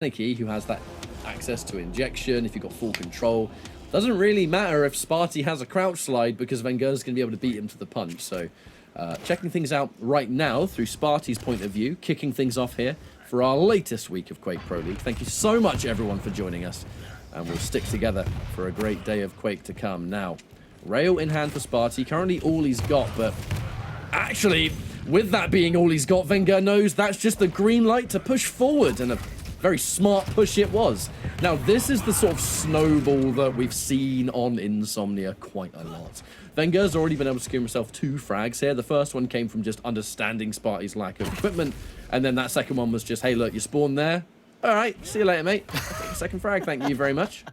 Anarchy, who has that access to injection, if you've got full control. Doesn't really matter if Spart1e has a crouch slide because vengeur's going to be able to beat him to the punch. So checking things out right now through Spart1e's point of view, kicking things off here for our latest week of Quake Pro League. Thank you so much, everyone, for joining us. And we'll stick together for a great day of Quake to come. Now, rail in hand for Spart1e. Currently all he's got, but actually, with that being all he's got, vengeurR knows that's just the green light to push forward, and a very smart push it was. Now, this is the sort of snowball that we've seen on Insomnia quite a lot. vengeur's already been able to secure himself 2 frags here. The first one came from just understanding Spart1e's lack of equipment, and then that second one was just, hey, look, you spawned there. All right, see you later, mate. Second frag, thank you very much.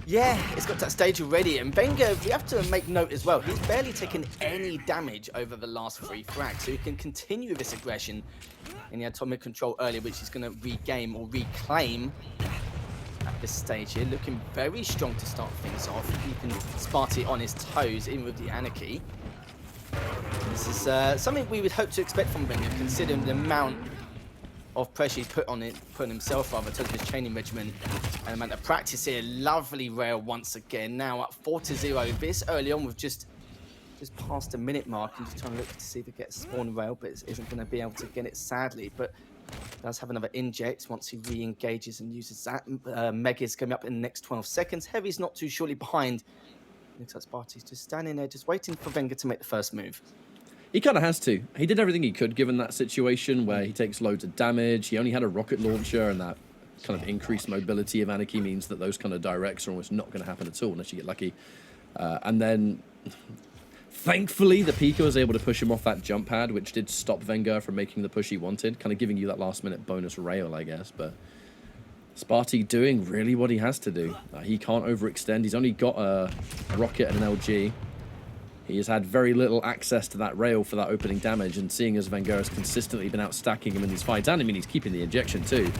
Yeah, it's got to that stage already, and vengeurR, we have to make note as well, he's barely taken any damage over the last 3 frags, so he can continue this aggression in the atomic control earlier, which he's going to regain or reclaim at this stage here. Looking very strong to start things off, keeping Spart1e on his toes, even with the Anarchy. This is something we would hope to expect from vengeurR, considering the amount of pressure he's putting himself rather, in terms of his training regimen and the amount of practice here. Lovely rail once again, now up 4-0. This early on with just past the minute mark, and just trying to look to see if he gets a spawn rail, but isn't going to be able to get it, sadly. But does have another inject once he re-engages and uses that. Mega's coming up in the next 12 seconds. Heavy's not too surely behind. Looks like Spart1e's just standing there, just waiting for vengeurR to make the first move. He kind of has to. He did everything he could given that situation where he takes loads of damage. He only had a rocket launcher, and that kind of increased mobility of Anarchy means that those kind of directs are almost not going to happen at all unless you get lucky. And then, thankfully, the Pika was able to push him off that jump pad, which did stop vengeurR from making the push he wanted, kind of giving you that last-minute bonus rail, I guess. But Spart1e doing really what he has to do. He can't overextend. He's only got a rocket and an LG. He has had very little access to that rail for that opening damage, and seeing as vengeurR has consistently been out stacking him in these fights, and I mean he's keeping the injection too,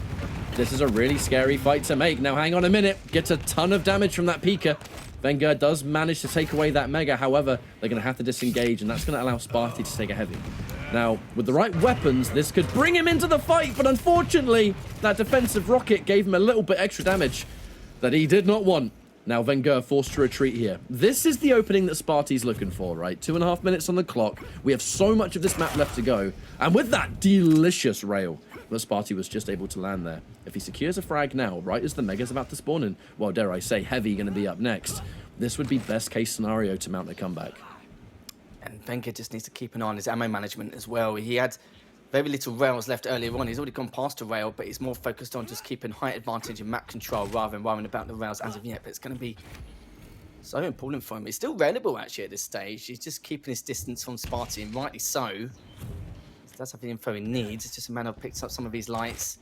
this is a really scary fight to make. Now hang on a minute, gets a ton of damage from that Pika. vengeurR does manage to take away that Mega, however, they're going to have to disengage, and that's going to allow Spart1e to take a heavy. Now, with the right weapons, this could bring him into the fight, but unfortunately, that defensive rocket gave him a little bit extra damage that he did not want. Now, vengeurR forced to retreat here. This is the opening that Spart1e's looking for, right? 2.5 minutes on the clock. We have so much of this map left to go. And with that delicious rail that Spart1e was just able to land there, if he secures a frag now, right as the Mega's about to spawn in, well, dare I say, Heavy going to be up next, this would be best case scenario to mount a comeback. And vengeurR just needs to keep an eye on his ammo management as well. He had very little rails left earlier on. He's already gone past a rail, but he's more focused on just keeping height advantage and map control rather than worrying about the rails as of yet. But it's going to be so important for him. He's still railable actually at this stage. He's just keeping his distance from Spart1e, and rightly so. He does have the info he needs. It's just a matter of picks up some of these lights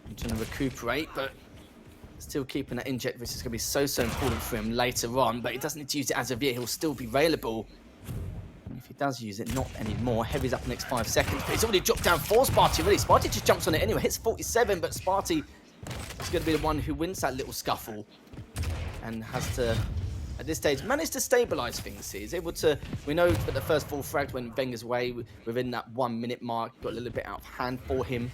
and trying to recuperate, but still keeping that inject, which is going to be so important for him later on. But he doesn't need to use it as of yet. He'll still be railable. If he does use it, not anymore. Heavy's up the next 5 seconds, but he's already dropped down for Spart1e, really. Spart1e just jumps on it anyway, hits 47, but Spart1e is going to be the one who wins that little scuffle and has to, at this stage, manage to stabilize things. He's able to, we know that the first 4 frags went vengeur's way within that 1 minute mark, got a little bit out of hand for him.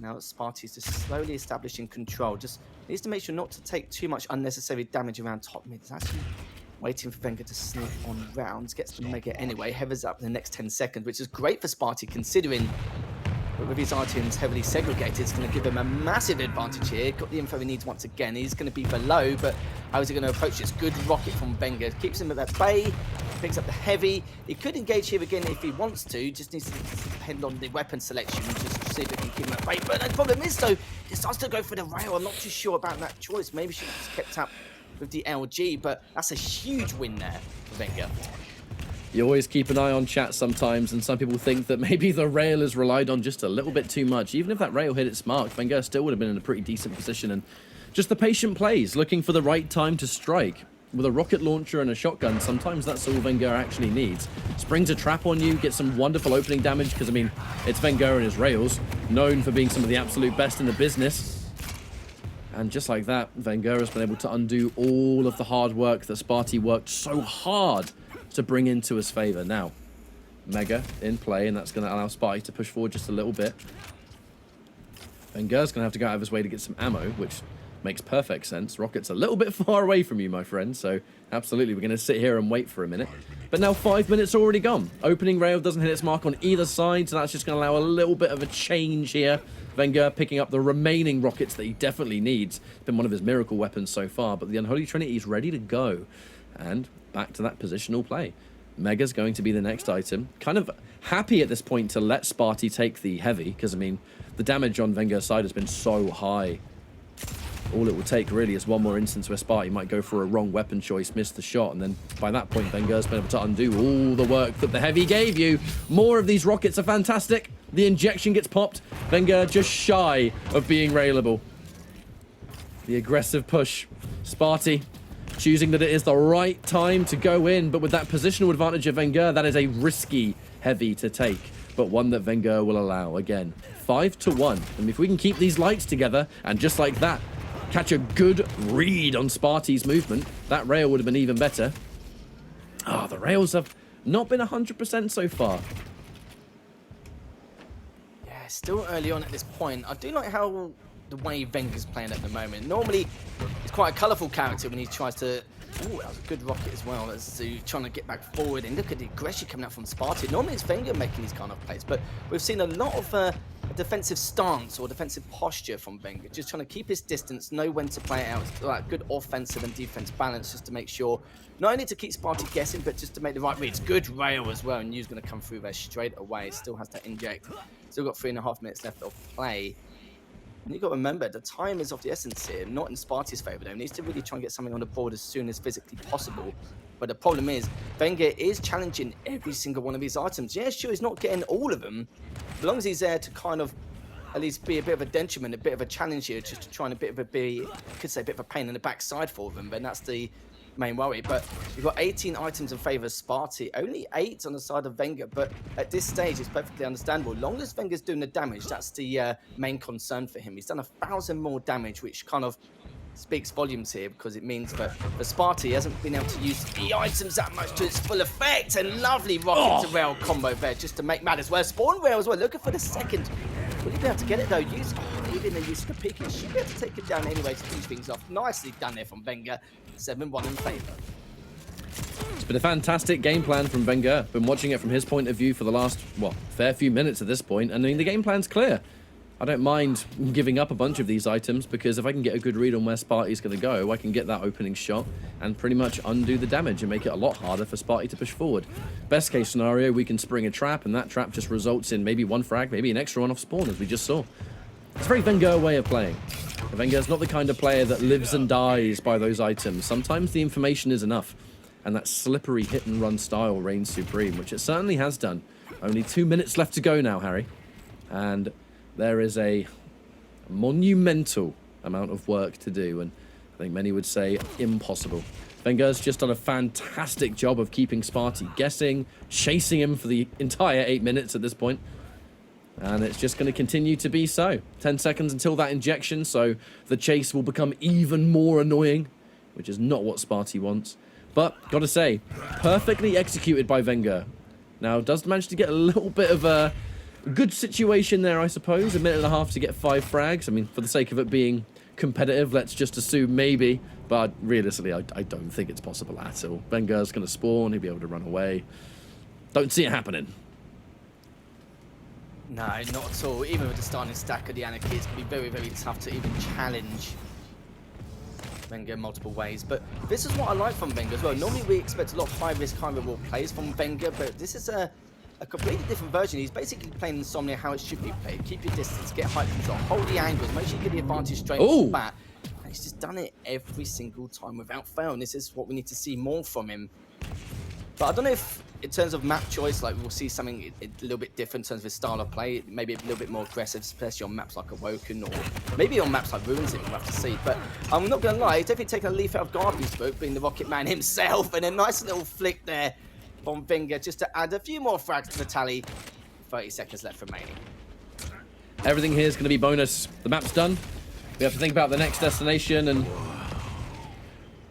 Now Spart1e's just slowly establishing control, just needs to make sure not to take too much unnecessary damage around top mid. It's actually waiting for vengeurR to sneak on rounds, gets the Mega anyway. Heavy's up in the next 10 seconds, which is great for Spart1e, considering that with his items heavily segregated, it's going to give him a massive advantage here. Got the info he needs once again. He's going to be below, but how is he going to approach this? Good rocket from vengeurR. Keeps him at that bay, picks up the Heavy. He could engage here again if he wants to, just needs to depend on the weapon selection, just to see if he can keep him at bay. But the problem is, though, he starts to go for the rail. I'm not too sure about that choice. Maybe she just kept up with the LG, but that's a huge win there for vengeurR. You always keep an eye on chat sometimes, and some people think that maybe the rail is relied on just a little bit too much. Even if that rail hit its mark, vengeurR still would have been in a pretty decent position, and just the patient plays, looking for the right time to strike. With a rocket launcher and a shotgun, sometimes that's all vengeurR actually needs. Springs a trap on you, gets some wonderful opening damage, because, I mean, it's vengeurR and his rails, known for being some of the absolute best in the business. And just like that, vengeurR has been able to undo all of the hard work that Spart1e worked so hard to bring into his favor. Now, Mega in play, and that's going to allow Spart1e to push forward just a little bit. vengeur's going to have to go out of his way to get some ammo, which makes perfect sense. Rocket's a little bit far away from you, my friend, so absolutely, we're going to sit here and wait for a minute. But now 5 minutes already gone. Opening rail doesn't hit its mark on either side, so that's just going to allow a little bit of a change here. vengeurR picking up the remaining rockets that he definitely needs. It's been one of his miracle weapons so far, but the Unholy Trinity is ready to go. And back to that positional play. Mega's going to be the next item. Kind of happy at this point to let Spart1e take the heavy, because, I mean, the damage on vengeur's side has been so high. All it will take, really, is one more instance where Spart1e might go for a wrong weapon choice, miss the shot, and then by that point, vengeur's been able to undo all the work that the heavy gave you. More of these rockets are fantastic. The injection gets popped. vengeurR just shy of being railable. The aggressive push. Spart1e choosing that it is the right time to go in, but with that positional advantage of vengeurR, that is a risky heavy to take, but one that vengeurR will allow. Again, 5-1. And if we can keep these lights together, and just like that, catch a good read on Spart1e's movement, that rail would have been even better. Ah, the rails have not been 100% so far. Yeah, still early on at this point. I do like how the way vengeur's playing at the moment. Normally, he's quite a colourful character when he tries to... Oh, that was a good rocket as well. That's trying to get back forward. And look at the aggression coming out from Spart1e. Normally, it's vengeurR making these kind of plays, but we've seen a lot of a defensive stance or defensive posture from vengeurR. Just trying to keep his distance, know when to play it out. Like good offensive and defense balance, just to make sure not only to keep Spart1e guessing, but just to make the right reads. Good rail as well, and Yu's going to come through there straight away. Still has to inject. Still got 3.5 minutes left of play. And you've got to remember, the time is of the essence here, not in Spart1e's favour, though. He needs to really try and get something on the board as soon as physically possible. But the problem is, vengeurR is challenging every single one of his items. Yeah, sure, he's not getting all of them. As long as he's there to kind of at least be a bit of a detriment, a bit of a challenge here, just to try and I could say a bit of a pain in the backside for them. But that's the main worry. But you've got 18 items in favour of Spart1e, only 8 on the side of vengeurR, but at this stage it's perfectly understandable. Long as vengeur's doing the damage, that's the main concern for him. He's done 1,000 more damage, which kind of speaks volumes here, because it means for Spart1e, he hasn't been able to use the items that much to its full effect. And lovely rocket to rail combo there, just to make matters worse. Spawn rail as well, looking for the second. Will he be able to get it though? Even the use of the peak, he should be able to take it down anyway to finish things off. Nicely done there from vengeurR. 7-1 in favour. It's been a fantastic game plan from vengeurR. Been watching it from his point of view for the last, well, fair few minutes at this point, and I mean, the game plan's clear. I don't mind giving up a bunch of these items, because if I can get a good read on where Spart1e's going to go, I can get that opening shot and pretty much undo the damage and make it a lot harder for Spart1e to push forward. Best case scenario, we can spring a trap, and that trap just results in maybe one frag, maybe an extra one off spawn, as we just saw. It's a very vengeurR way of playing. vengeur's not the kind of player that lives and dies by those items. Sometimes the information is enough, and that slippery hit-and-run style reigns supreme, which it certainly has done. Only 2 minutes left to go now, Harry. And there is a monumental amount of work to do, and I think many would say impossible. vengeur's just done a fantastic job of keeping Spart1e guessing, chasing him for the entire 8 minutes at this point. And it's just going to continue to be so. 10 seconds until that injection, so the chase will become even more annoying, which is not what Spart1e wants. But, gotta say, perfectly executed by vengeurR. Now, does manage to get a little bit of a good situation there, I suppose. 1.5 minutes to get 5 frags. I mean, for the sake of it being competitive, let's just assume maybe. But realistically, I don't think it's possible at all. vengeur's going to spawn, he'll be able to run away. Don't see it happening. No, not at all. Even with the starting stack of the Anarchy, it's going to be very, very tough to even challenge vengeurR multiple ways. But this is what I like from vengeurR as well. Normally we expect a lot of high-risk, high-reward plays from vengeurR, but this is a completely different version. He's basically playing Insomnia how it should be played. Keep your distance, get height control, hold the angles, make sure you get the advantage straight off the bat. And he's just done it every single time without fail, and this is what we need to see more from him. But I don't know if, in terms of map choice, like we'll see something a little bit different in terms of his style of play, maybe a little bit more aggressive, especially on maps like Awoken, or maybe on maps like Ruins, we'll have to see. But I'm not going to lie, he's definitely taken a leaf out of Garby's book, being the Rocket Man himself, and a nice little flick there from vengeurR just to add a few more frags to the tally. 30 seconds left remaining. Everything here is going to be bonus. The map's done. We have to think about the next destination, and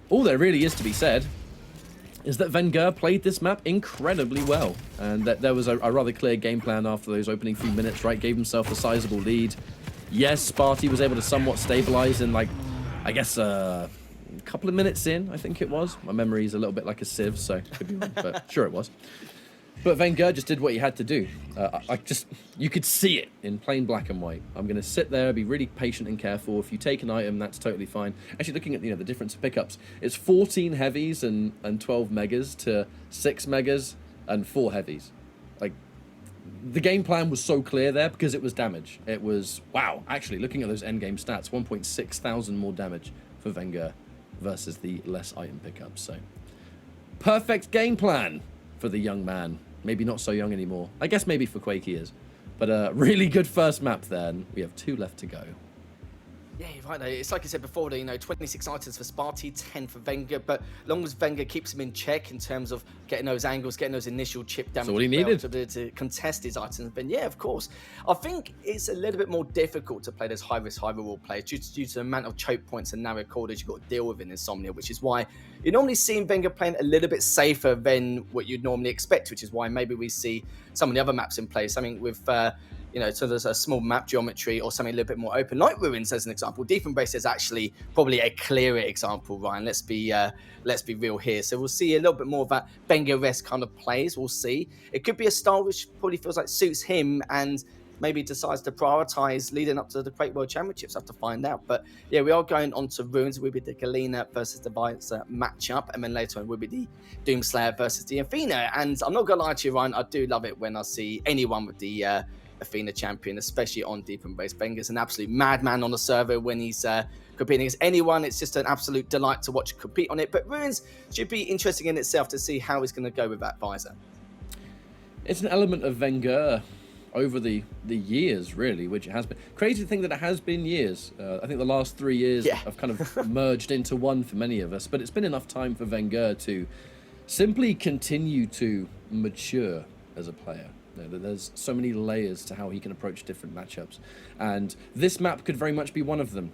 all there really is to be said is that vengeurR played this map incredibly well, and that there was a rather clear game plan after those opening few minutes, right? Gave himself a sizable lead, Yes, Spart1e was able to somewhat stabilize in, like, I guess a couple of minutes in, I think it was. My memory is a little bit like a sieve, so it could be wrong, but sure it was. But vengeurR just did what he had to do. You could see it in plain black and white. I'm going to sit there, be really patient and careful. If you take an item, that's totally fine. Actually, looking at the difference of pickups, it's 14 heavies and 12 megas to 6 megas and 4 heavies. Like, the game plan was so clear there because it was damage. It was, wow, actually, looking at those endgame stats, 1.6 thousand more damage for vengeurR versus the less item pickups. So, perfect game plan for the young man. Maybe not so young anymore. I guess maybe for Quake he is. But a really good first map there, and we have 2 left to go. Yeah, you're right. It's like I said before, 26 items for Spart1e, 10 for vengeurR. But long as vengeurR keeps him in check in terms of getting those angles, getting those initial chip damage, so what he needed to contest his items, then yeah, of course. I think it's a little bit more difficult to play those high risk, high reward plays due to the amount of choke points and narrow corners you've got to deal with in Insomnia, which is why you're normally seeing vengeurR playing a little bit safer than what you'd normally expect, which is why maybe we see some of the other maps in play. Something with so there's a small map geometry or something a little bit more open, like Ruins as an example. Deep Embrace is actually probably a clearer example, Ryan. Let's be real here. So we'll see a little bit more of that vengeurR-esque kind of plays. We'll see. It could be a style which probably feels like suits him and maybe decides to prioritize leading up to the Quake World Championships. I have to find out. But yeah, we are going on to Ruins. We'll be the Galena versus the Visor matchup, and then later on we'll be the Doomslayer versus the Athena. And I'm not gonna lie to you, Ryan, I do love it when I see anyone with the Athena champion, especially on Deep Embrace. vengeurR's an absolute madman on the server when he's competing against anyone. It's just an absolute delight to watch compete on it. But Ruins should be interesting in itself to see how he's going to go with that Visor. It's an element of vengeurR over the years, really, which it has been. Crazy to think that it has been years. I think the last 3 years have kind of merged into one for many of us, but it's been enough time for vengeurR to simply continue to mature as a player. There's so many layers to how he can approach different matchups, and this map could very much be one of them.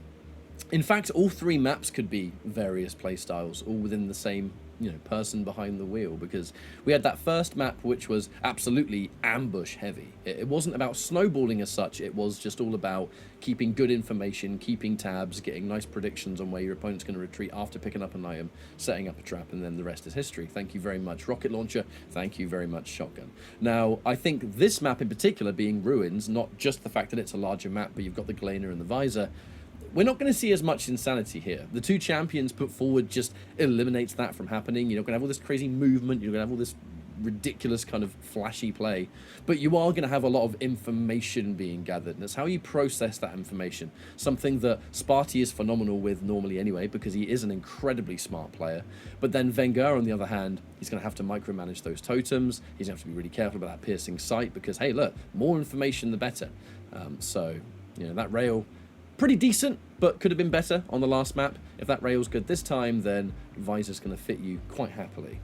In fact, all 3 maps could be various playstyles, all within the same person behind the wheel, because we had that first map which was absolutely ambush heavy. It wasn't about snowballing as such, it was just all about keeping good information, keeping tabs, getting nice predictions on where your opponent's going to retreat after picking up an item, setting up a trap, and then the rest is history. Thank you very much, rocket launcher. Thank you very much, shotgun. Now, I think this map in particular, being Ruins, not just the fact that it's a larger map, but you've got the Galena and the Visor, we're not going to see as much insanity here. The 2 champions put forward just eliminates that from happening. You're not going to have all this crazy movement. You're going to have all this ridiculous kind of flashy play. But you are going to have a lot of information being gathered. And it's how you process that information. Something that Spart1e is phenomenal with normally anyway, because he is an incredibly smart player. But then vengeurR, on the other hand, he's going to have to micromanage those totems. He's going to have to be really careful about that piercing sight because, hey, look, more information the better. So, that rail... pretty decent, but could have been better on the last map. If that rail's good this time, then Visor's going to fit you quite happily.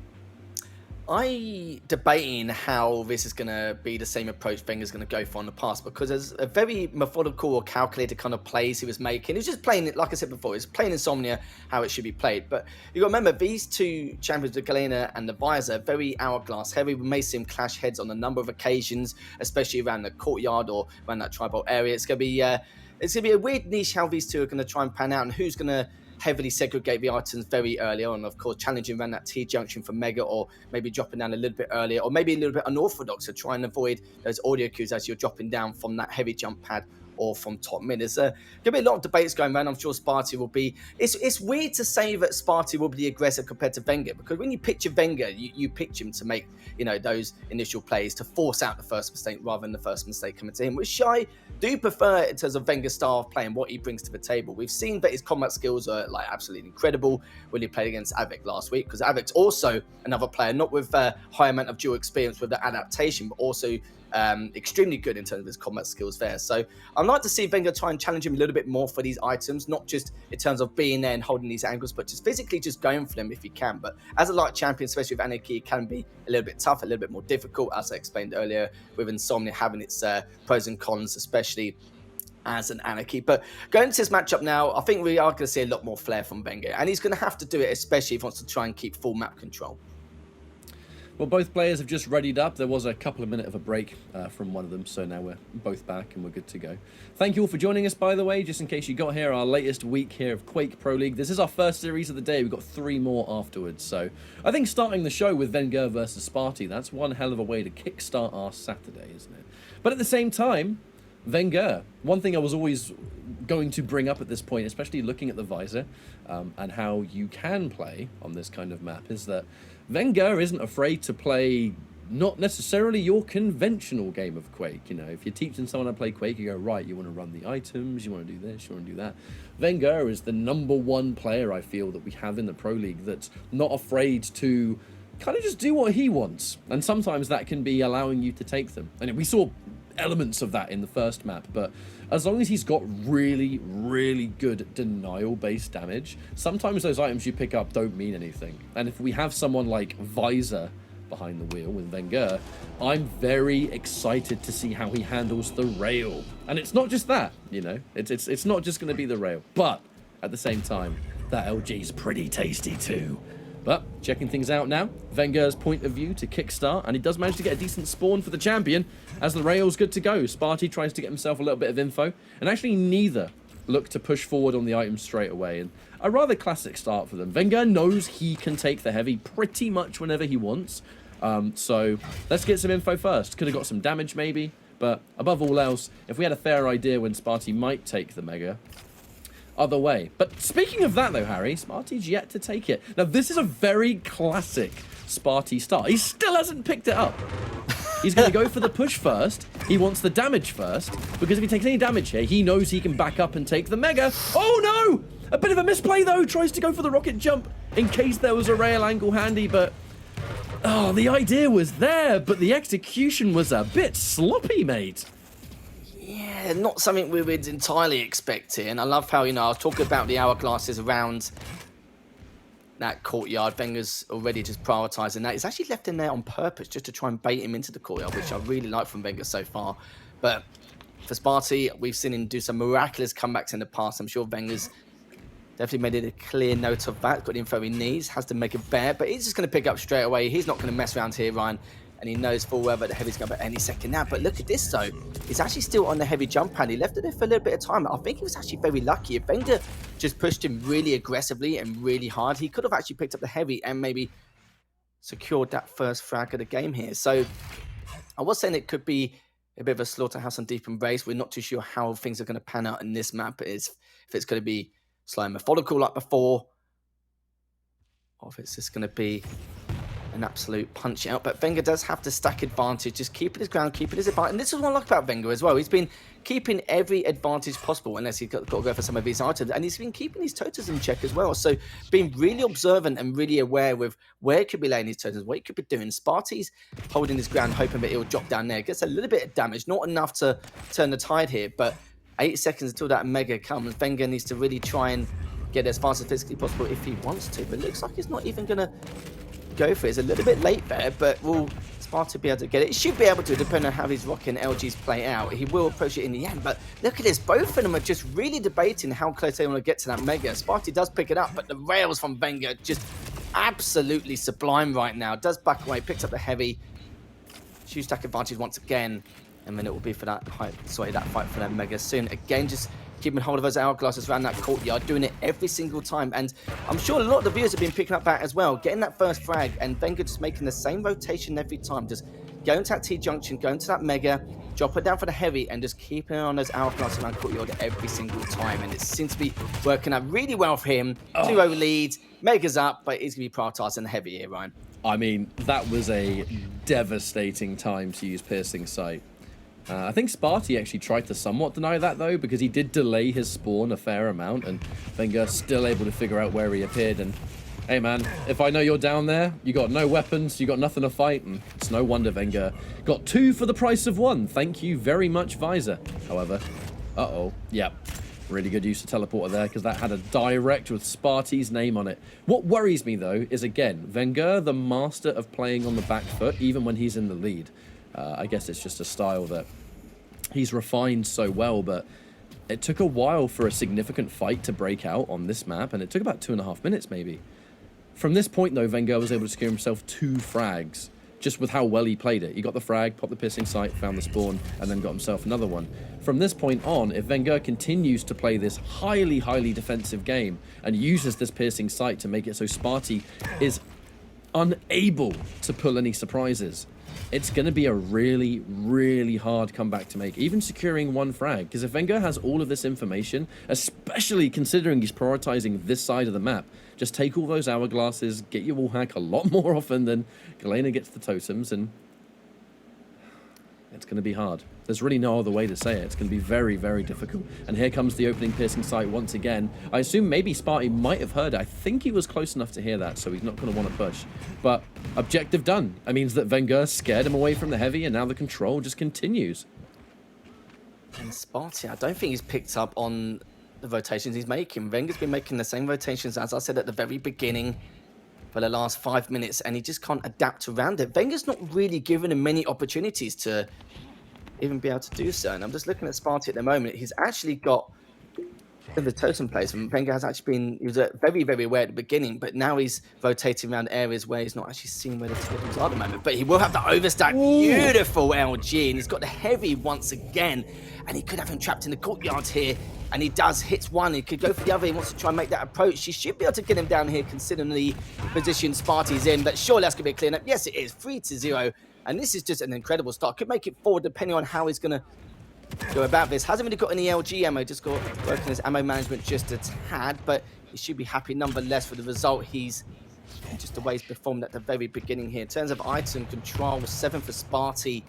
I debating how this is going to be the same approach vengeurR's going to go for in the past, because there's a very methodical or calculated kind of plays he was making. He was just playing it, like I said before, he's playing Insomnia how it should be played. But you got to remember, these 2 champions, the Galena and the Visor, very hourglass heavy. We may see him clash heads on a number of occasions, especially around the courtyard or around that tribal area. It's going to be a weird niche how these 2 are going to try and pan out, and who's going to heavily segregate the items very early on. Of course, challenging around that T-junction for Mega, or maybe dropping down a little bit earlier, or maybe a little bit unorthodox to try and avoid those audio cues as you're dropping down from that heavy jump pad or from top mid. There's going to be a lot of debates going around. I'm sure Spart1e will be... It's weird to say that Spart1e will be aggressive compared to vengeurR, because when you picture vengeurR, you picture him to make, those initial plays, to force out the first mistake rather than the first mistake coming to him, which I do prefer in terms of vengeurR's style of play and what he brings to the table. We've seen that his combat skills are absolutely incredible when he played against Avik last week, because Avik's also another player, not with a high amount of dual experience with the adaptation, but also extremely good in terms of his combat skills there. So I'd like to see vengeurR try and challenge him a little bit more for these items, not just in terms of being there and holding these angles, but just physically just going for them if he can. But as a light champion, especially with Anarchy, it can be a little bit tough, a little bit more difficult, as I explained earlier, with Insomnia having its pros and cons, especially as an Anarchy. But going into this matchup now, I think we are going to see a lot more flair from vengeurR, and he's going to have to do it, especially if he wants to try and keep full map control. Well, both players have just readied up. There was a couple of minutes of a break from one of them, so now we're both back and we're good to go. Thank you all for joining us, by the way. Just in case you got here, our latest week here of Quake Pro League. This is our first series of the day. We've got 3 more afterwards. So I think starting the show with vengeurR versus Spart1e, that's one hell of a way to kickstart our Saturday, isn't it? But at the same time, vengeurR, one thing I was always going to bring up at this point, especially looking at the visor and how you can play on this kind of map, is that vengeurR isn't afraid to play not necessarily your conventional game of Quake. You know, if you're teaching someone to play Quake, you go, right, you want to run the items, you want to do this, you want to do that. vengeurR is the #1 player, I feel, that we have in the Pro League that's not afraid to kind of just do what he wants. And sometimes that can be allowing you to take them. And we saw elements of that in the first map, but as long as he's got really, really good denial-based damage, sometimes those items you pick up don't mean anything. And if we have someone like Visor behind the wheel with vengeurR, I'm very excited to see how he handles the rail. And it's not just that, you know, it's not just going to be the rail, but at the same time, that LG's pretty tasty too. But checking things out now, vengeur's point of view to kickstart, and he does manage to get a decent spawn for the champion as the rail's good to go. Spart1e tries to get himself a little bit of info, and actually neither look to push forward on the items straight away. And a rather classic start for them. vengeurR knows he can take the heavy pretty much whenever he wants. So let's get some info first. Could have got some damage maybe, but above all else, if we had a fair idea when Spart1e might take the Mega, other way. But speaking of that though, Harry, Spart1e's yet to take it. Now this is a very classic Spart1e start. He still hasn't picked it up. He's going to go for the push first. He wants the damage first, because if he takes any damage here, he knows he can back up and take the Mega. Oh no! A bit of a misplay though. Tries to go for the rocket jump in case there was a rail angle handy, but oh, the idea was there, but the execution was a bit sloppy, mate. Yeah, not something we would entirely expect here. And I love how, you know, I was talking about the hourglasses around that courtyard. vengeur's already just prioritising that. He's actually left in there on purpose just to try and bait him into the courtyard, which I really like from vengeurR so far. But for Spart1e, we've seen him do some miraculous comebacks in the past. I'm sure vengeur's definitely made it a clear note of that. Got the info he needs, has to make a bet, but he's just going to pick up straight away. He's not going to mess around here, Ryan. And he knows full well that the heavy's going to be any second now. But look at this, though. He's actually still on the heavy jump pad. He left it there for a little bit of time. I think he was actually very lucky. If vengeurR just pushed him really aggressively and really hard, he could have actually picked up the heavy and maybe secured that first frag of the game here. So I was saying it could be a bit of a slaughterhouse on deep embrace. We're not too sure how things are going to pan out in this map. If it's going to be slow and methodical like before, or if it's just going to be an absolute punch out. But vengeurR does have the stack advantage, just keeping his ground, keeping his advantage. And this is what I like about vengeurR as well. He's been keeping every advantage possible, unless he's got to go for some of these items. And he's been keeping his totals in check as well. So being really observant and really aware with where he could be laying his totals, what he could be doing. Spart1e's holding his ground, hoping that he'll drop down there. Gets a little bit of damage, not enough to turn the tide here, but 8 seconds until that Mega comes. vengeurR needs to really try and get as fast as physically possible if he wants to. But it looks like he's not even going to go for it. It's a little bit late there, but will Spart1e be able to get it? He should be able to, depending on how his Rocket and LGs play out. He will approach it in the end, but look at this. Both of them are just really debating how close they want to get to that Mega. Spart1e does pick it up, but the rails from vengeurR just absolutely sublime right now. Does back away, picks up the heavy. Shoe stack advantage once again, and then it will be for that fight for that Mega soon. Again, just keeping hold of those hourglasses around that courtyard, doing it every single time. And I'm sure a lot of the viewers have been picking up that as well, getting that first frag, and vengeurR just making the same rotation every time, just going to that T-junction, going to that Mega, drop it down for the heavy, and just keeping on those hourglasses around courtyard every single time. And it seems to be working out really well for him. 2-0 lead, Mega's up, but he's going to be prioritising the heavy here, Ryan. I mean, that was a devastating time to use Piercing Sight. I think Spart1e actually tried to somewhat deny that, though, because he did delay his spawn a fair amount, and vengeur's still able to figure out where he appeared. And hey, man, if I know you're down there, you got no weapons, you got nothing to fight, and it's no wonder vengeurR got 2 for the price of 1. Thank you very much, Visor. However, yep. Really good use of teleporter there, because that had a direct with Spart1e's name on it. What worries me, though, is, again, vengeurR, the master of playing on the back foot, even when he's in the lead. I guess it's just a style that he's refined so well, but it took a while for a significant fight to break out on this map, and it took about 2.5 minutes, maybe. From this point, though, vengeurR was able to secure himself 2 frags. just with how well he played it. He got the frag, popped the piercing sight, found the spawn, and then got himself another one. From this point on, if vengeurR continues to play this highly, highly defensive game and uses this piercing sight to make it so Spart1e is unable to pull any surprises, it's going to be a really, really hard comeback to make, even securing one frag. Because if vengeurR has all of this information, especially considering he's prioritizing this side of the map, just take all those hourglasses, get your wall hack a lot more often than Galena gets the totems, and it's going to be hard. There's really no other way to say it. It's going to be very, very difficult. And here comes the opening piercing sight once again. I assume maybe Spart1e might have heard it. I think he was close enough to hear that, so he's not going to want to push. But objective done. That means that vengeurR scared him away from the heavy, and now the control just continues. And Spart1e, I don't think he's picked up on the rotations he's making. vengeurR's been making the same rotations, as I said at the very beginning, for the last 5 minutes, and he just can't adapt around it. vengeur's not really given him many opportunities to even be able to do so. And I'm just looking at Spart1e at the moment. He's actually got the totem plays. And vengeurR has actually been, he was very, very aware at the beginning, but now he's rotating around areas where he's not actually seeing where the totems are at the moment. But he will have the overstack. Ooh. Beautiful LG, and he's got the heavy once again. And he could have him trapped in the courtyard here. And he does, hits one. He could go for the other. He wants to try and make that approach. He should be able to get him down here, considering the position Spart1e's in. But surely that's going to be a clean up. Yes, it is. 3-0. And this is just an incredible start. Could make it forward depending on how he's going to go about this. Hasn't really got any LG ammo. Just got working his ammo management just a tad. But he should be happy nonetheless with the result. He's just the way he's performed at the very beginning here. In terms of item control, 7 for Spart1e.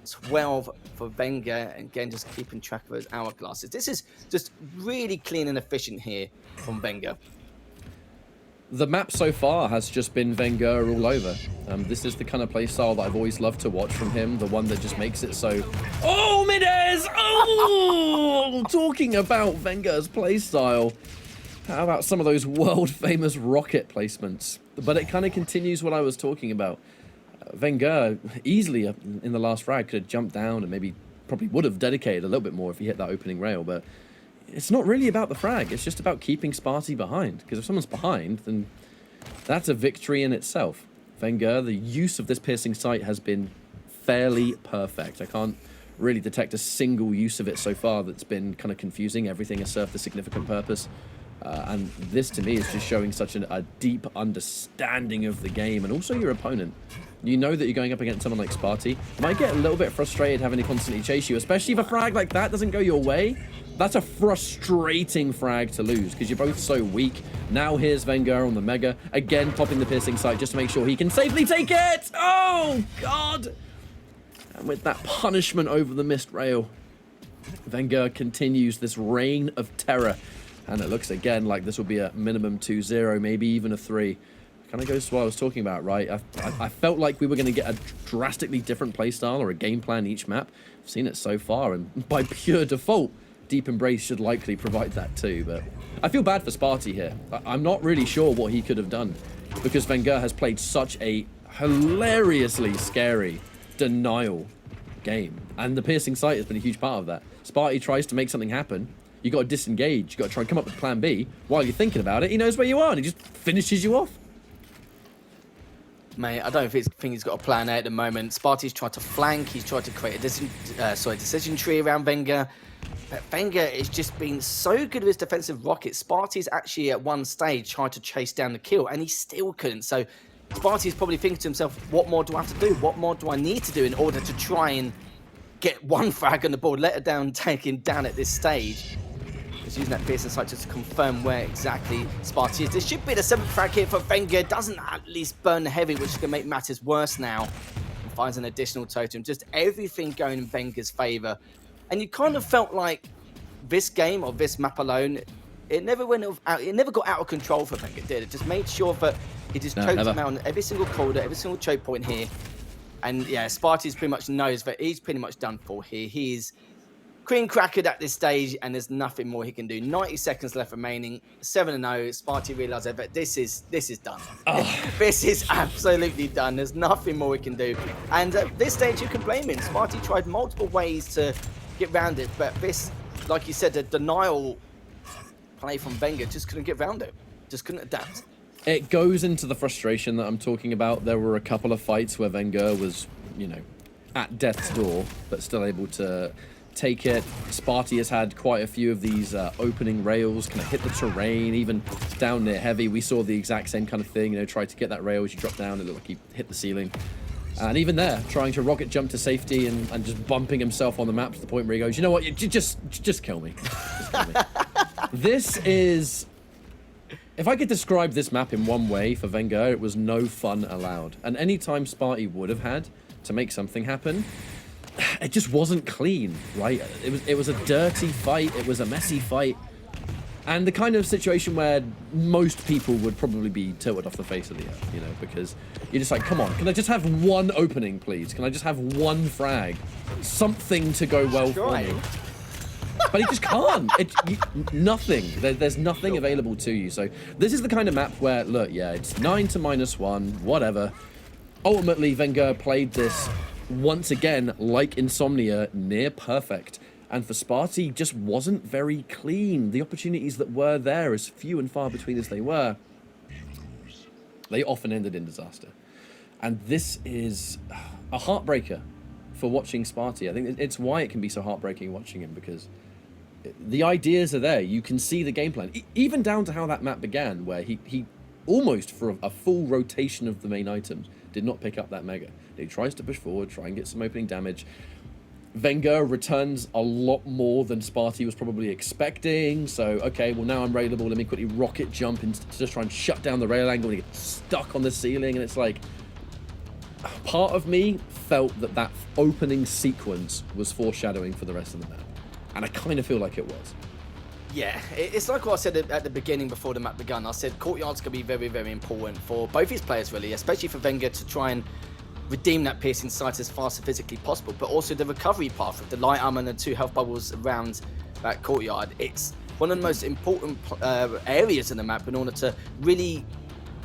12 for vengeurR, and again just keeping track of those hourglasses. This is just really clean and efficient here from vengeurR. The map so far has just been vengeurR all over. This is the kind of playstyle that I've always loved to watch from him, the one that just makes it so... Oh, Midez! Oh! Talking about vengeur's playstyle, how about some of those world-famous rocket placements? But it kind of continues what I was talking about. vengeurR easily in the last frag could have jumped down and probably would have dedicated a little bit more if he hit that opening rail, but it's not really about the frag. It's just about keeping Spart1e behind, because if someone's behind, then that's a victory in itself. vengeurR, the use of this piercing sight has been fairly perfect. I can't really detect a single use of it so far that's been kind of confusing. Everything has served a significant purpose. And this, to me, is just showing such a deep understanding of the game and also your opponent. You know that you're going up against someone like Spart1e. Might get a little bit frustrated having to constantly chase you, especially if a frag like that doesn't go your way. That's a frustrating frag to lose because you're both so weak. Now here's vengeurR on the Mega, again popping the piercing sight just to make sure he can safely take it. Oh, God. And with that punishment over the missed rail, vengeurR continues this reign of terror. And it looks again like this will be a minimum 2-0, maybe even a 3. Kind of goes to what I was talking about, right? I felt like we were going to get a drastically different playstyle or a game plan each map. I've seen it so far, and by pure default, Deep Embrace should likely provide that too. But I feel bad for Spart1e here. I'm not really sure what he could have done, because vengeurR has played such a hilariously scary denial game. And the piercing sight has been a huge part of that. Spart1e tries to make something happen. You got to disengage. You got to try and come up with plan B. While you're thinking about it, he knows where you are and he just finishes you off. Mate, I don't think he's got a plan A at the moment. Spart1e's tried to flank. He's tried to create a decision tree around vengeurR. But vengeurR has just been so good with his defensive rockets. Spart1e's actually at one stage tried to chase down the kill and he still couldn't. So Spart1e's probably thinking to himself, what more do I have to do? What more do I need to do in order to try and get one frag on the board, let it down, take him down at this stage? Just using that piercing sight just to confirm where exactly Spart1e is. This should be the 7th frag here for vengeurR. Doesn't at least burn the heavy, which is going to make matters worse now. And finds an additional totem. Just everything going in vengeur's favour. And you kind of felt like this game or this map alone, it never got out of control for vengeurR, did it? Just made sure that he just choked him out on every single corner, every single choke point here. And yeah, Spart1e pretty much knows that he's pretty much done for here. He's cream crackered at this stage, and there's nothing more he can do. 90 seconds left remaining. 7-0. Spart1e realises that this is done. Oh. This is absolutely done. There's nothing more he can do. And at this stage, you can blame him. Spart1e tried multiple ways to get around it, but this, like you said, the denial play from vengeurR just couldn't get around it. Just couldn't adapt. It goes into the frustration that I'm talking about. There were a couple of fights where vengeurR was, you know, at death's door, but still able to take it. Spart1e has had quite a few of these opening rails, kind of hit the terrain, even down near heavy. We saw the exact same kind of thing, you know, tried to get that rail as you drop down, it looked like he hit the ceiling. And even there, trying to rocket jump to safety and just bumping himself on the map to the point where he goes, you know what, just kill me. Just kill me. This is... If I could describe this map in one way for vengeurR, it was no fun allowed. And any time Spart1e would have had to make something happen, it just wasn't clean, right? It was a dirty fight, it was a messy fight. And the kind of situation where most people would probably be tilted off the face of the earth, you know, because you're just like, come on, can I just have one opening, please? Can I just have one frag? Something to go well for me. But he just can't. Nothing. There's nothing available to you. So this is the kind of map where, look, yeah, it's 9 to -1, whatever. Ultimately, vengeurR played this once again like Insomnia, near perfect. And for Spart1e, just wasn't very clean. The opportunities that were there, as few and far between as they were, they often ended in disaster. And this is a heartbreaker for watching Spart1e. I think it's why it can be so heartbreaking watching him, because the ideas are there. You can see the game plan. Even down to how that map began, where he almost, for a full rotation of the main items, did not pick up that mega. He tries to push forward, try and get some opening damage. vengeurR returns a lot more than Spart1e was probably expecting. So, okay, well, now I'm railable. Let me quickly rocket jump and just try and shut down the rail angle and get stuck on the ceiling. And it's like, part of me felt that that opening sequence was foreshadowing for the rest of the map. And I kind of feel like it was. Yeah, it's like what I said at the beginning before the map began. I said Courtyard's going to be very, very important for both his players, really, especially for vengeurR to try and redeem that piercing sight as fast as physically possible, but also the recovery path with the light armor and the 2 health bubbles around that Courtyard. It's one of the most important areas in the map in order to really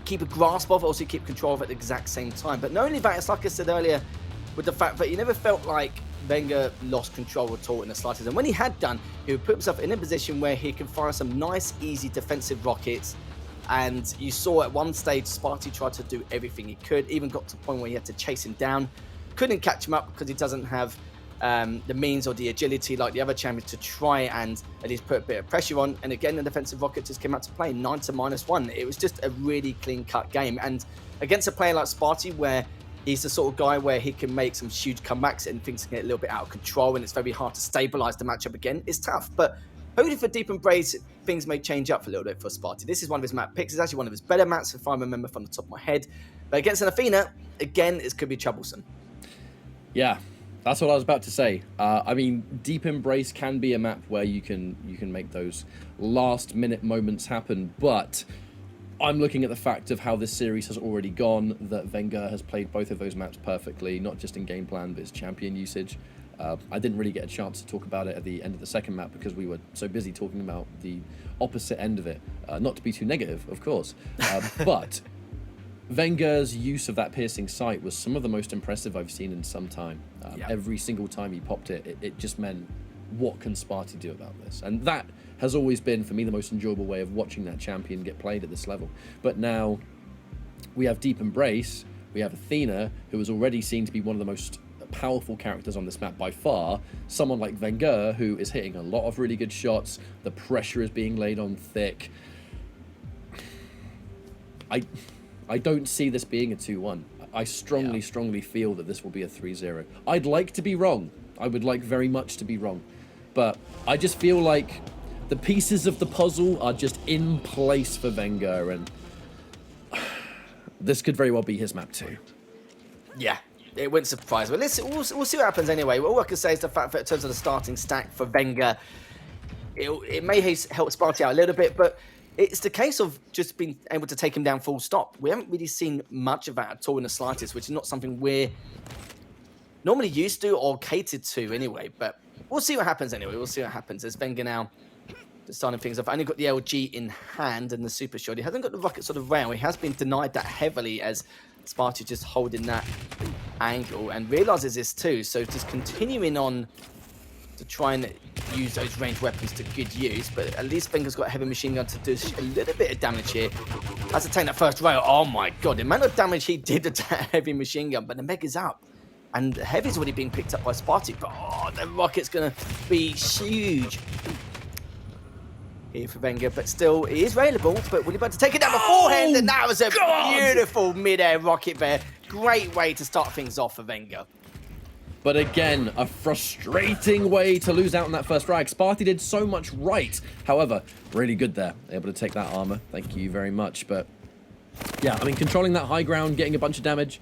keep a grasp of it, also keep control of it at the exact same time. But not only that, it's like I said earlier, with the fact that you never felt like vengeurR lost control at all in the slightest. And when he had done, he would put himself in a position where he could fire some nice, easy defensive rockets. And you saw at one stage, Spart1e tried to do everything he could, even got to the point where he had to chase him down. Couldn't catch him up because he doesn't have the means or the agility like the other champions to try and at least put a bit of pressure on. And again, the defensive rocket just came out to play, 9 to -1. It was just a really clean-cut game. And against a player like Spart1e, where he's the sort of guy where he can make some huge comebacks and things can get a little bit out of control and it's very hard to stabilize the matchup again, it's tough. But hopefully for Deep Embrace, things may change up for a little bit for Spart1e. This is one of his map picks. It's actually one of his better maps, if I remember from the top of my head. But against an Athena, again, it could be troublesome. Yeah, that's what I was about to say. I mean, Deep Embrace can be a map where you can make those last-minute moments happen, but I'm looking at the fact of how this series has already gone, that vengeurR has played both of those maps perfectly, not just in game plan, but his champion usage. I didn't really get a chance to talk about it at the end of the second map because we were so busy talking about the opposite end of it. Not to be too negative, of course, but vengeur's use of that piercing sight was some of the most impressive I've seen in some time. Every single time he popped it, it just meant, what can Spart1e do about this? And that has always been, for me, the most enjoyable way of watching that champion get played at this level. But now we have Deep Embrace, we have Athena, who is already seen to be one of the most powerful characters on this map by far. Someone like vengeurR, who is hitting a lot of really good shots. The pressure is being laid on thick. I don't see this being a 2-1. I strongly feel that this will be a 3-0. I'd like to be wrong. I would like very much to be wrong. But I just feel like the pieces of the puzzle are just in place for vengeurR, and this could very well be his map too. Yeah, it wouldn't surprise me. We'll see what happens anyway. All I can say is the fact that in terms of the starting stack for vengeurR, it may help Spart1e out a little bit, but it's the case of just being able to take him down full stop. We haven't really seen much of that at all in the slightest, which is not something we're normally used to or catered to anyway. But we'll see what happens anyway. We'll see what happens. As vengeurR now just starting things off. Only got the LG in hand and the super shot. He hasn't got the rocket sort of rail. He has been denied that heavily as Spart1e just holding that angle and realizes this too. So just continuing on to try and use those ranged weapons to good use, but at least vengeur's got a heavy machine gun to do a little bit of damage here. Has to take that first rail. Oh my god, the amount of damage he did to that heavy machine gun, but the Mega's up. And Heavy's already being picked up by Spart1e, but oh, the rocket's going to be huge here for vengeurR, but still, he is available, but will he be able to take it down beforehand? And that was a beautiful mid-air rocket there. Great way to start things off for vengeurR. But again, a frustrating way to lose out on that first frag. Spart1e did so much right. However, really good there. Able to take that armor. Thank you very much. But yeah, I mean, controlling that high ground, getting a bunch of damage,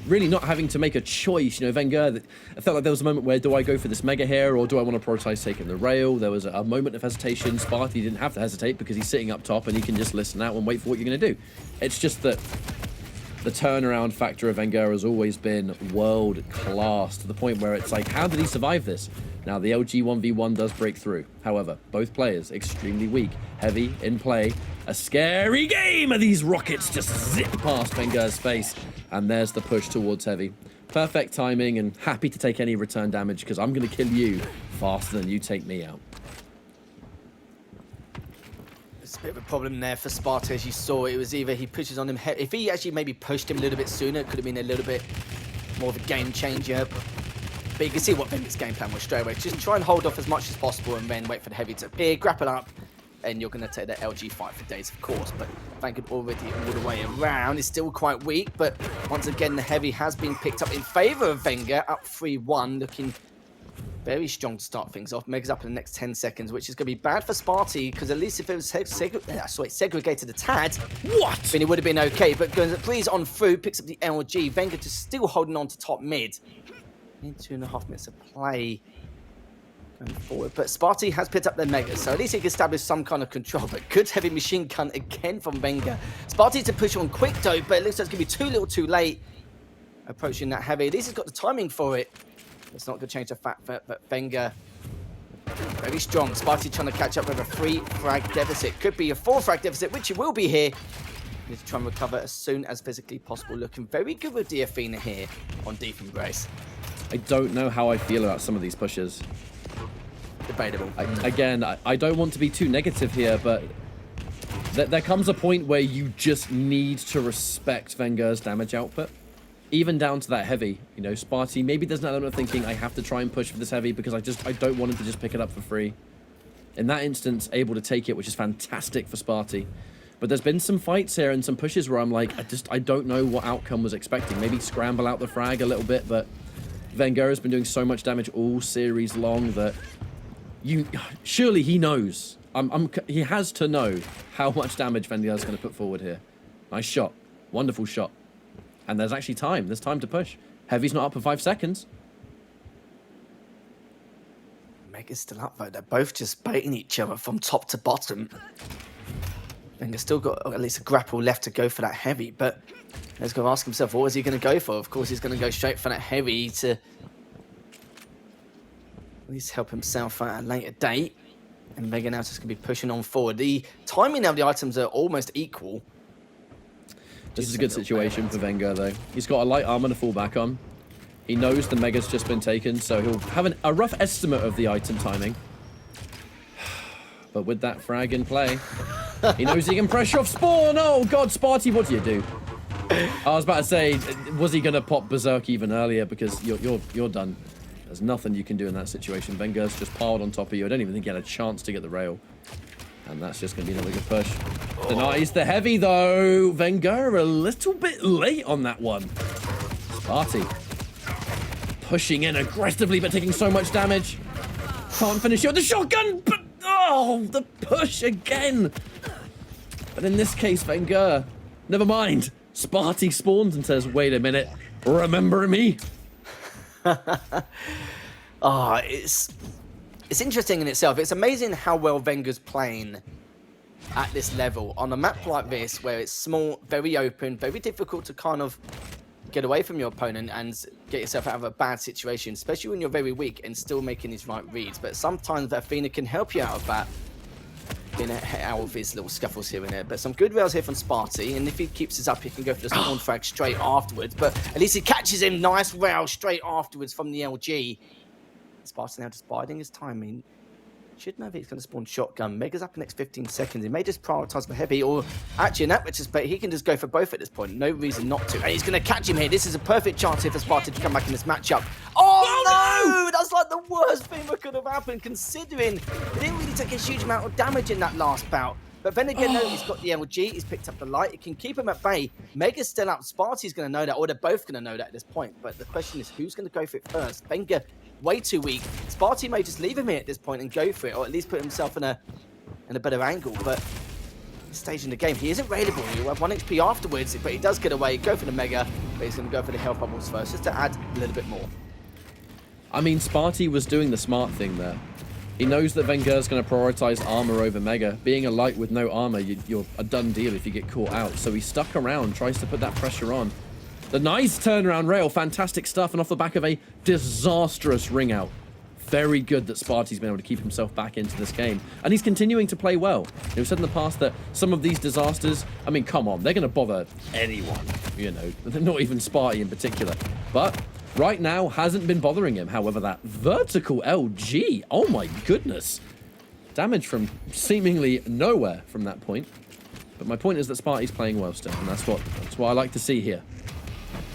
really not having to make a choice. You know, vengeurR, I felt like there was a moment where, do I go for this mega here, or do I want to prioritize taking the rail? There was a moment of hesitation. Spart1e didn't have to hesitate because he's sitting up top and he can just listen out and wait for what you're going to do. It's just that the turnaround factor of vengeurR has always been world class, to the point where it's like, how did he survive this? Now, the LG 1v1 does break through. However, both players extremely weak. Heavy in play. A scary game of these rockets just zip past vengeur's face. And there's the push towards Heavy. Perfect timing, and happy to take any return damage because I'm going to kill you faster than you take me out. It's a bit of a problem there for Spart1e, as you saw. It was either he pushes on him. If he actually maybe pushed him a little bit sooner, it could have been a little bit more of a game changer. But you can see what vengeur's game plan was straight away. Just try and hold off as much as possible and then wait for the Heavy to appear, grapple up, and you're going to take that LG fight for days, of course. But vengeurR already all the way around. Is still quite weak, but once again, the Heavy has been picked up in favor of vengeurR, up 3-1, looking very strong to start things off. Mega's up in the next 10 seconds, which is going to be bad for Spart1e, because at least if it was segregated a tad, then it would have been okay. But Breeze on through, picks up the LG. vengeurR just still holding on to top mid. In 2.5 minutes of play going forward, but Spart1e has picked up their Mega, so at least he can establish some kind of control. But good heavy machine gun again from vengeurR. Spart1e to push on quick though, but it looks like it's going to be too little too late. Approaching that Heavy, at least he's got the timing for it. It's not going to change the fact that vengeurR very strong. Spart1e trying to catch up with a 3 frag deficit. Could be a 4 frag deficit, which it will be here. Need to try and recover as soon as physically possible. Looking very good with the Athena here on Deep Embrace. I don't know how I feel about some of these pushes. Debatable. I don't want to be too negative here, but there comes a point where you just need to respect vengeur's damage output. Even down to that Heavy. You know, Spart1e, maybe there's an element of thinking, I have to try and push for this Heavy because I don't want him to just pick it up for free. In that instance, able to take it, which is fantastic for Spart1e. But there's been some fights here and some pushes where I'm like, I don't know what outcome was expecting. Maybe scramble out the frag a little bit, but vengeurR has been doing so much damage all series long that surely he knows. He has to know how much damage vengeurR is going to put forward here. Nice shot. Wonderful shot. And there's actually time. There's time to push. Heavy's not up for 5 seconds. Mega's still up though. They're both just baiting each other from top to bottom. vengeur's still got at least a grapple left to go for that Heavy, but he's going to ask himself, what is he going to go for? Of course, he's going to go straight for that Heavy to at least help himself at a later date. And vengeurR now just going to be pushing on forward. The timing of the items are almost equal. This is a good situation for vengeurR, though. He's got a light armor to fall back on. He knows the Mega's just been taken, so he'll have a rough estimate of the item timing. But with that frag in play, he knows he can pressure off Spawn. Oh, God, Spart1e, what do you do? I was about to say, was he going to pop Berserk even earlier? Because you're done. There's nothing you can do in that situation. vengeur's just piled on top of you. I don't even think he had a chance to get the rail. And that's just going to be another good push. Denies the Heavy, though. vengeurR a little bit late on that one. Spart1e pushing in aggressively, but taking so much damage. Can't finish it with the shotgun, but oh, the push again. But in this case, vengeurR, never mind. Spart1e spawns and says, wait a minute, remember me? It's interesting in itself. It's amazing how well vengeur's playing at this level on a map like this, where it's small, very open, very difficult to kind of get away from your opponent and get yourself out of a bad situation, especially when you're very weak and still making these right reads. But sometimes Athena can help you out of that, getting out of his little scuffles here and there. But some good rails here from Spart1e, and if he keeps this up, he can go for the spawn frag straight afterwards. But at least he catches him. Nice rail straight afterwards from the LG. Spart1e now just biding his time. I mean, should know that he's going to spawn shotgun. Mega's up in the next 15 seconds. He may just prioritize for heavy, or actually in that retrospect, he can just go for both at this point. No reason not to. And he's going to catch him here. This is a perfect chance here for Spart1e to come back in this matchup. Oh no! That's like the worst thing that could have happened, considering he didn't really take a huge amount of damage in that last bout. But then again, no, he's got the LG, he's picked up the light, it can keep him at bay. Mega's still out, Spart1e's going to know that, or they're both going to know that at this point. But the question is, who's going to go for it first? Venga, way too weak. Spart1e may just leave him here at this point and go for it, or at least put himself in a better angle. But this stage in the game, he isn't raidable. He'll have 1 HP afterwards, but he does get away, go for the Mega, but he's going to go for the health bubbles first, just to add a little bit more. I mean, Spart1e was doing the smart thing there. He knows that vengeur's going to prioritize armor over Mega. Being a light with no armor, you're a done deal if you get caught out. So he stuck around, tries to put that pressure on. The nice turnaround rail, fantastic stuff, and off the back of a disastrous ring out. Very good that Spart1e's been able to keep himself back into this game. And he's continuing to play well. We've said in the past that some of these disasters, I mean, come on, they're going to bother anyone, you know, not even Spart1e in particular. But right now, hasn't been bothering him. However, that vertical LG, oh my goodness. Damage from seemingly nowhere from that point. But my point is that Spart1e's playing well still, and that's what I like to see here.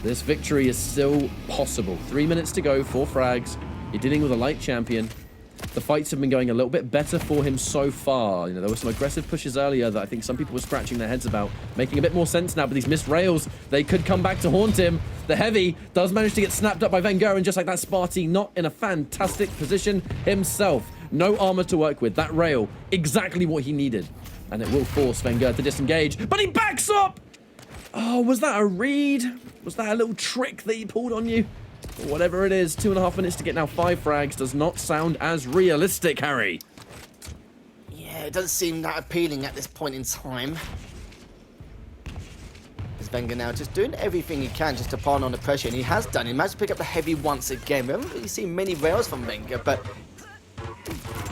This victory is still possible. 3 minutes to go, 4 frags. You're dealing with a light champion. The fights have been going a little bit better for him so far. You know, there were some aggressive pushes earlier that I think some people were scratching their heads about, making a bit more sense now, but these missed rails, they could come back to haunt him. The heavy does manage to get snapped up by vengeurR, and just like that, Spart1e not in a fantastic position himself. No armor to work with. That rail, exactly what he needed. And it will force vengeurR to disengage, but he backs up! Oh, was that a read? Was that a little trick that he pulled on you? Or whatever it is, 2.5 minutes to get now 5 frags does not sound as realistic, Harry. Yeah, it doesn't seem that appealing at this point in time. Is vengeurR now just doing everything he can just to pile on the pressure, and he has done. He managed to pick up the heavy once again. We haven't really seen many rails from vengeurR, but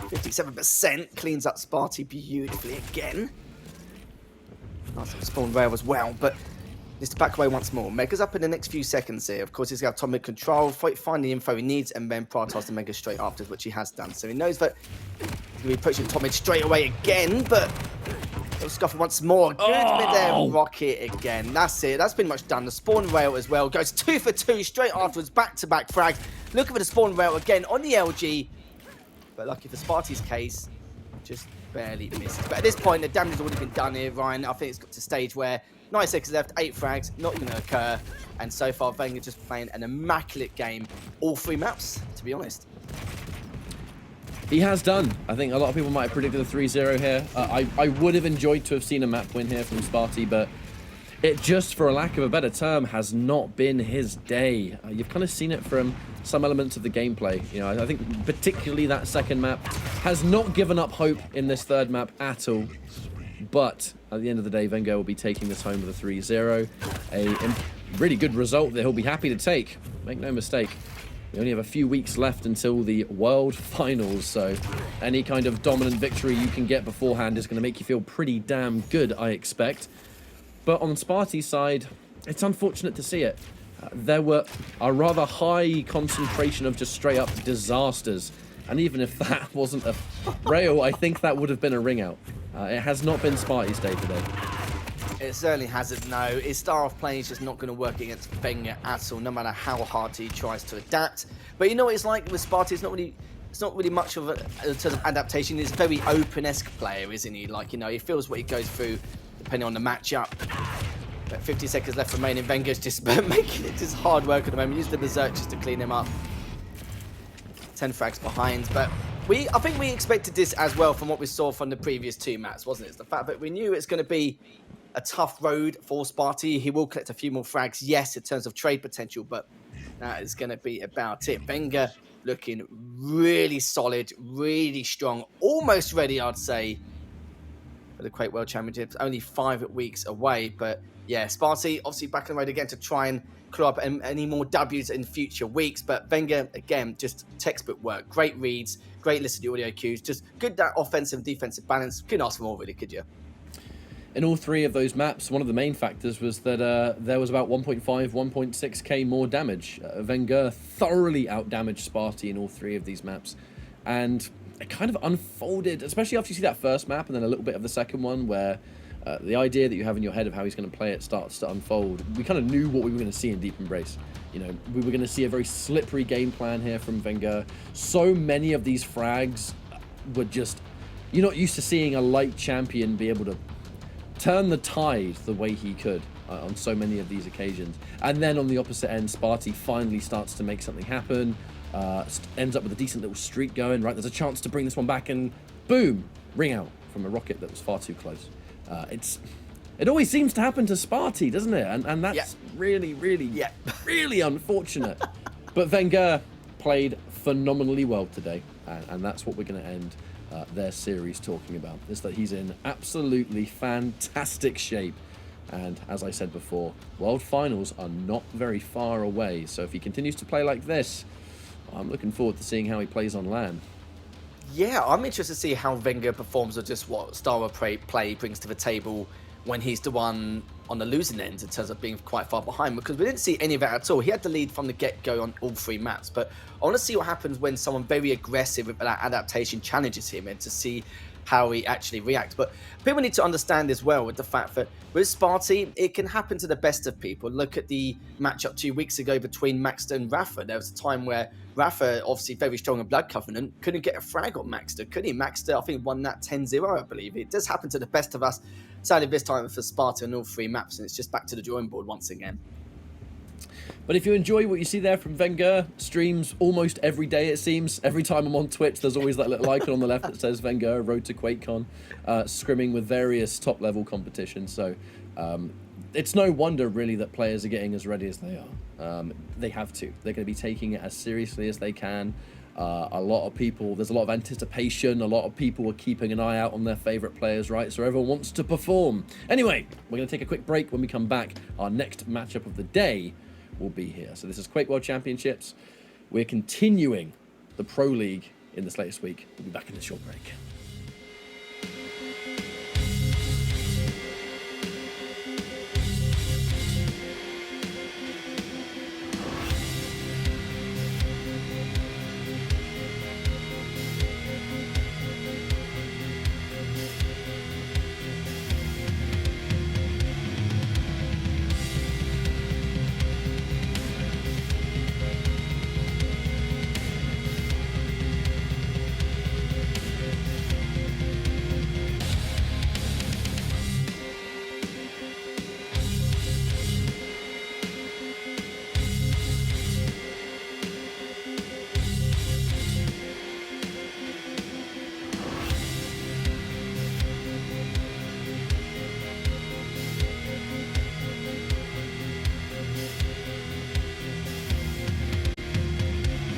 57% cleans up Spart1e beautifully again. Nice little spawn rail as well, but needs to back away once more. Mega's up in the next few seconds here. Of course, he's got atomic control, find the info he needs, and then prioritize the Mega straight after, which he has done. So he knows that he's going to be pushing atomic straight away again, but he'll scuffle once more. Good mid-air rocket again. That's it. That's pretty much done. The spawn rail as well goes 2 for 2 straight afterwards, back-to-back frags. Looking for the spawn rail again on the LG, but lucky for Spart1e's case, just barely misses. But at this point, the damage has already been done here, Ryan. I think it's got to a stage where 9 seconds left, 8 frags, not going to occur. And so far, vengeurR just playing an immaculate game. All 3 maps, to be honest. He has done. I think a lot of people might have predicted a 3-0 here. I would have enjoyed to have seen a map win here from Spart1e, but it just, for a lack of a better term, has not been his day. You've kind of seen it from some elements of the gameplay. You know, I think particularly that second map has not given up hope in this third map at all. But at the end of the day, vengeurR will be taking this home with a 3-0. A really good result that he'll be happy to take. Make no mistake. We only have a few weeks left until the World Finals, so any kind of dominant victory you can get beforehand is going to make you feel pretty damn good, I expect. But on Spart1e's side, it's unfortunate to see it. There were a rather high concentration of just straight up disasters. And even if that wasn't a rail, I think that would have been a ring out. It has not been Spart1e's day today. It certainly hasn't, no. His style of playing is just not going to work against vengeurR at all, no matter how hard he tries to adapt. But you know what it's like with Spart1e? It's not really much of a in terms of adaptation. He's a very open-esque player, isn't he? Like, you know, he feels what he goes through depending on the matchup. But 50 seconds left remaining. vengeur's just making it just hard work at the moment. Use the berserk just to clean him up. 10 frags behind, but I think we expected this as well from what we saw from the previous 2 maps, wasn't it? It's the fact that we knew it's going to be a tough road for Spart1e. He will collect a few more frags, yes, in terms of trade potential, but that is going to be about it. vengeurR looking really solid, really strong, almost ready, I'd say, for the Quake World Championships. Only 5 weeks away, but yeah, Spart1e obviously back on the road again to try and claw up any more W's in future weeks. But vengeurR, again, just textbook work. Great reads, great listen to the audio cues, just good that offensive and defensive balance. Couldn't ask for more, really, could you? in all three of those maps, one of the main factors was that there was about 1.5, 1.6k more damage. vengeurR thoroughly outdamaged Spart1e in all three of these maps. And it kind of unfolded, especially after you see that first map and then a little bit of the second one, where the idea that you have in your head of how he's going to play it starts to unfold. We kind of knew what we were going to see in Deep Embrace. You know, we were going to see a very slippery game plan here from vengeurR. So many of these frags were just... You're not used to seeing a light champion be able to turn the tide the way he could on so many of these occasions. And then on the opposite end, Spart1e finally starts to make something happen, ends up with a decent little streak going, right? There's a chance to bring this one back, and boom, ring out from a rocket that was far too close. It always seems to happen to Spart1e, doesn't it? And that's really, really unfortunate. But vengeurR played phenomenally well today, and that's what we're going to end their series talking about, is that he's in absolutely fantastic shape. And as I said before, World Finals are not very far away, so if he continues to play like this, I'm looking forward to seeing how he plays on LAN. Yeah, I'm interested to see how vengeurR performs, or just what style of play brings to the table when he's the one on the losing end in terms of being quite far behind, because we didn't see any of that at all. He had the lead from the get-go on all three maps, but I want to see what happens when someone very aggressive with that adaptation challenges him, and to see how he actually reacts. But people need to understand as well with the fact that with Spart1e, it can happen to the best of people. Look at the matchup 2 weeks ago between Maxter and Rafa. There was a time where Rafa, obviously very strong in Blood Covenant, couldn't get a frag on Maxter, could he? Maxter, I think, won that 10-0, I believe. It does happen to the best of us. Sadly, this time for Spart1e on all three maps, and it's just back to the drawing board once again. But if you enjoy what you see there from vengeurR, streams almost every day, it seems. Every time I'm on Twitch, there's always that little icon on the left that says vengeurR, Road to QuakeCon, scrimming with various top-level competitions. So it's no wonder, really, that players are getting as ready as they are. They have to. They're going to be taking it as seriously as they can. A lot of people, there's a lot of anticipation. A lot of people are keeping an eye out on their favourite players, right? So everyone wants to perform. Anyway, we're going to take a quick break. When we come back, our next matchup of the day will be here. So this is Quake World Championships. We're continuing the Pro League in this latest week. We'll be back in a short break.